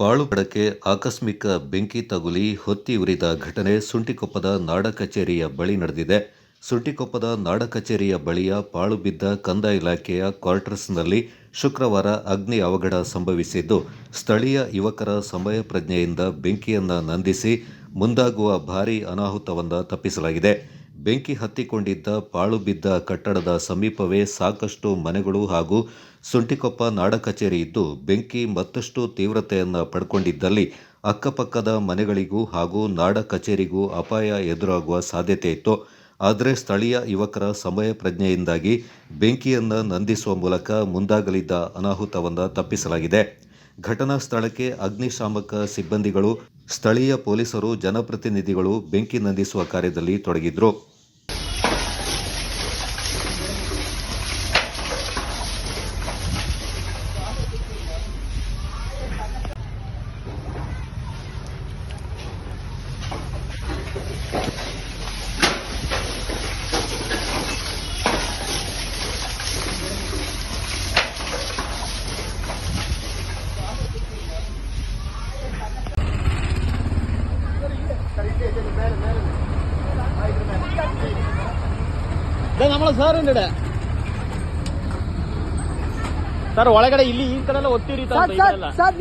ಪಾಳುಗಡಕ್ಕೆ ಆಕಸ್ಮಿಕ ಬೆಂಕಿ ತಗುಲಿ ಹೊತ್ತಿ ಉರಿದ ಘಟನೆ ಸುಂಟಿಕೊಪ್ಪದ ನಾಡ ಕಚೇರಿಯ ಬಳಿ ನಡೆದಿದೆ. ಸುಂಟಿಕೊಪ್ಪದ ನಾಡ ಕಚೇರಿಯ ಬಳಿಯ ಪಾಳು ಬಿದ್ದ ಕಂದಾಯ ಇಲಾಖೆಯ ಕ್ವಾರ್ಟರ್ಸ್ನಲ್ಲಿ ಶುಕ್ರವಾರ ಅಗ್ನಿ ಅವಘಡ ಸಂಭವಿಸಿದ್ದು, ಸ್ಥಳೀಯ ಯುವಕರ ಸಮಯ ಪ್ರಜ್ಞೆಯಿಂದ ಬೆಂಕಿಯನ್ನು ನಂದಿಸಿ ಮುಂದಾಗುವ ಭಾರೀ ಅನಾಹುತವನ್ನು ತಪ್ಪಿಸಲಾಗಿದೆ. ಬೆಂಕಿ ಹತ್ತಿಕೊಂಡಿದ್ದ ಪಾಳು ಬಿದ್ದ ಕಟ್ಟಡದ ಸಮೀಪವೇ ಸಾಕಷ್ಟು ಮನೆಗಳು ಹಾಗೂ ಸುಂಟಿಕೊಪ್ಪ ನಾಡ ಕಚೇರಿ ಇದ್ದು, ಬೆಂಕಿ ಮತ್ತಷ್ಟು ತೀವ್ರತೆಯನ್ನು ಪಡ್ಕೊಂಡಿದ್ದಲ್ಲಿ ಅಕ್ಕಪಕ್ಕದ ಮನೆಗಳಿಗೂ ಹಾಗೂ ನಾಡ ಕಚೇರಿಗೂ ಅಪಾಯ ಎದುರಾಗುವ ಸಾಧ್ಯತೆ ಇತ್ತು. ಆದರೆ ಸ್ಥಳೀಯ ಯುವಕರ ಸಮಯ ಪ್ರಜ್ಞೆಯಿಂದಾಗಿ ಬೆಂಕಿಯನ್ನು ನಂದಿಸುವ ಮೂಲಕ ಮುಂದಾಗಲಿದ್ದ ಅನಾಹುತವನ್ನು ತಪ್ಪಿಸಲಾಗಿದೆ. ಘಟನಾ ಸ್ಥಳಕ್ಕೆ ಅಗ್ನಿಶಾಮಕ ಸಿಬ್ಬಂದಿಗಳು, ಸ್ಥಳೀಯ ಪೊಲೀಸರು, ಜನಪ್ರತಿನಿಧಿಗಳು ಬೆಂಕಿ ನಂದಿಸುವ ಕಾರ್ಯದಲ್ಲಿ ತೊಡಗಿದ್ರು. നമ്മളെ സാറിന്റെ ಸರ್ ಒಳಗಡೆ ಇಲ್ಲಿ ಈ ಕಡೆ ಎಲ್ಲ ಒತ್ತಿರಿ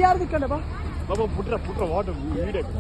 ಯಾರ್ದು ಕಡೆ ಬಾ ಪುಟ್ರ ವಾಟರ್